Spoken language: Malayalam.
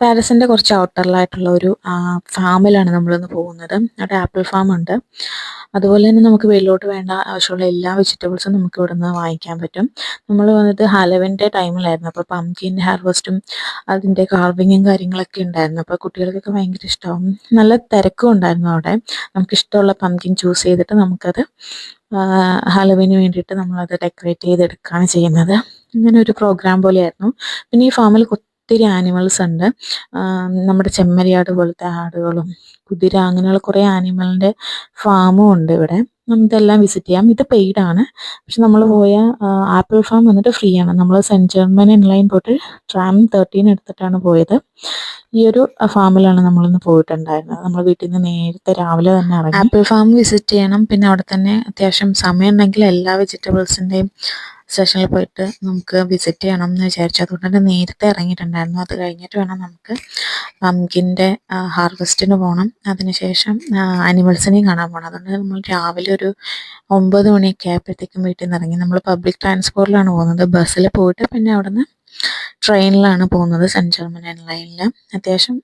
പാരീസിൻ്റെ കുറച്ച് ഔട്ടറിലായിട്ടുള്ള ഒരു ഫാമിലാണ് നമ്മളിന്ന് പോകുന്നത്. അവിടെ ആപ്പിൾ ഫാം ഉണ്ട്. അതുപോലെ തന്നെ നമുക്ക് വെളിയിലോട്ട് വേണ്ട ആവശ്യമുള്ള എല്ലാ വെജിറ്റബിൾസും നമുക്ക് ഇവിടെ നിന്ന് വാങ്ങിക്കാൻ പറ്റും. നമ്മൾ വന്നിട്ട് ഹലവിൻ്റെ ടൈമിലായിരുന്നു. അപ്പോൾ പംകിൻ ഹാർവെസ്റ്റും അതിൻ്റെ കാർവിങ്ങും കാര്യങ്ങളൊക്കെ ഉണ്ടായിരുന്നു. അപ്പോൾ കുട്ടികൾക്കൊക്കെ ഭയങ്കര ഇഷ്ടമാവും. നല്ല തിരക്കും ഉണ്ടായിരുന്നു അവിടെ. നമുക്കിഷ്ടമുള്ള പംകിൻ ചൂസ് ചെയ്തിട്ട് നമുക്കത് ഹലവിന് വേണ്ടിയിട്ട് നമ്മളത് ഡെക്കറേറ്റ് ചെയ്തെടുക്കുകയാണ് ചെയ്യുന്നത്. ഇങ്ങനെ ഒരു പ്രോഗ്രാം പോലെയായിരുന്നു. പിന്നെ ഈ ഫാമിൽ ഒത്തിരി ആനിമൽസ് ഉണ്ട്. നമ്മുടെ ചെമ്മരിയാട് പോലത്തെ ആടുകളും കുതിര അങ്ങനെയുള്ള കുറേ ആനിമലിൻ്റെ ഫാമും ഉണ്ട് ഇവിടെ. നമുക്കിതെല്ലാം വിസിറ്റ് ചെയ്യാം. ഇത് പെയ്ഡാണ്. പക്ഷെ നമ്മൾ പോയ ആപ്പിൾ ഫാം വന്നിട്ട് ഫ്രീ ആണ്. നമ്മൾ സെൻറ്റ് ജർമ്മൻ ഇൻലൈൻ പോയിട്ട് ട്രാം 13 എടുത്തിട്ടാണ് പോയത്. ഈ ഒരു ഫാമിലാണ് നമ്മളിന്ന് പോയിട്ടുണ്ടായിരുന്നത്. നമ്മൾ വീട്ടിൽ നിന്ന് നേരത്തെ രാവിലെ തന്നെ ഇറങ്ങി ആപ്പിൾ ഫാം വിസിറ്റ് ചെയ്യണം. പിന്നെ അവിടെ തന്നെ അത്യാവശ്യം സമയം ഉണ്ടെങ്കിൽ എല്ലാ വെജിറ്റബിൾസിൻ്റെയും സെഷനിൽ പോയിട്ട് നമുക്ക് വിസിറ്റ് ചെയ്യണം എന്ന് വിചാരിച്ചു. അതുകൊണ്ട് തന്നെ നേരത്തെ ഇറങ്ങിയിട്ടുണ്ടായിരുന്നു. അത് കഴിഞ്ഞിട്ട് വേണം നമുക്ക് പംകിൻ്റെ ഹാർവെസ്റ്റിന് പോകണം. അതിനുശേഷം ആനിമൽസിനെയും കാണാൻ പോകണം. അതുകൊണ്ട് നമ്മൾ രാവിലെ ഒരു 9 മണിയൊക്കെ ആയപ്പോഴത്തേക്കും വീട്ടിൽ നിന്ന് ഇറങ്ങി. നമ്മൾ പബ്ലിക് ട്രാൻസ്പോർട്ടിലാണ് പോകുന്നത്. ബസ്സിൽ പോയിട്ട് പിന്നെ അവിടെ നിന്ന് ട്രെയിനിലാണ് പോകുന്നത് സെൻറ്റ് ജർമ്മൻ ലൈനിൽ. അത്യാവശ്യം